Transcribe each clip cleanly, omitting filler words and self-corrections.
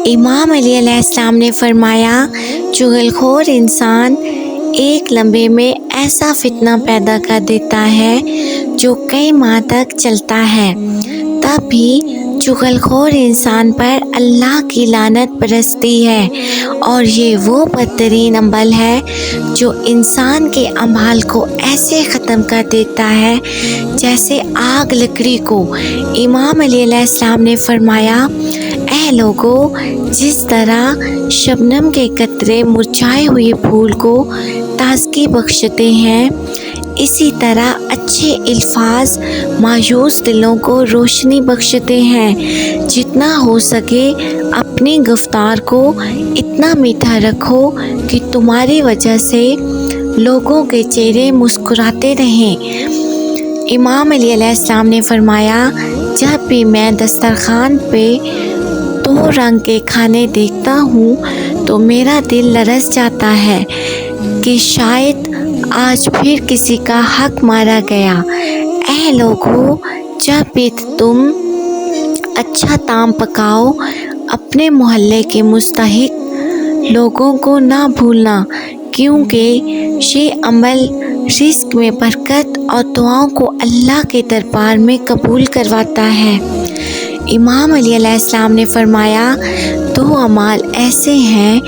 امام علیہ السلام نے فرمایا، چغلخور انسان ایک لمحے میں ایسا فتنہ پیدا کر دیتا ہے جو کئی ماہ تک چلتا ہے، تب بھی چغلخور انسان پر اللہ کی لعنت برستی ہے، اور یہ وہ بدترین عمل ہے جو انسان کے اعمال کو ایسے ختم کر دیتا ہے جیسے آگ لکڑی کو۔ امام علیہ السلام نے فرمایا، اے لوگو، جس طرح شبنم کے قطرے مرجھائے ہوئے پھول کو تازگی بخشتے ہیں، اسی طرح اچھے الفاظ مایوس دلوں کو روشنی بخشتے ہیں۔ جتنا ہو سکے اپنی گفتار کو اتنا میٹھا رکھو کہ تمہاری وجہ سے لوگوں کے چہرے مسکراتے رہیں۔ امام علیہ السلام نے فرمایا، جب بھی میں دسترخوان پہ 2 رنگ کے کھانے دیکھتا ہوں تو میرا دل لرز جاتا ہے کہ شاید آج پھر کسی کا حق مارا گیا۔ اے لوگو، جب بھی تم اچھا طعام پکاؤ، اپنے محلے کے مستحق لوگوں کو نہ بھولنا، کیونکہ یہ عمل رزق میں برکت اور دعاؤں کو اللہ کے دربار میں قبول کرواتا ہے۔ امام علیہ السلام نے فرمایا، 2 اعمال ایسے ہیں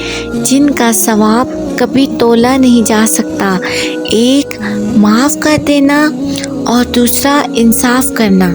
جن کا ثواب کبھی تولا نہیں جا سکتا، ایک معاف کر دینا اور دوسرا انصاف کرنا۔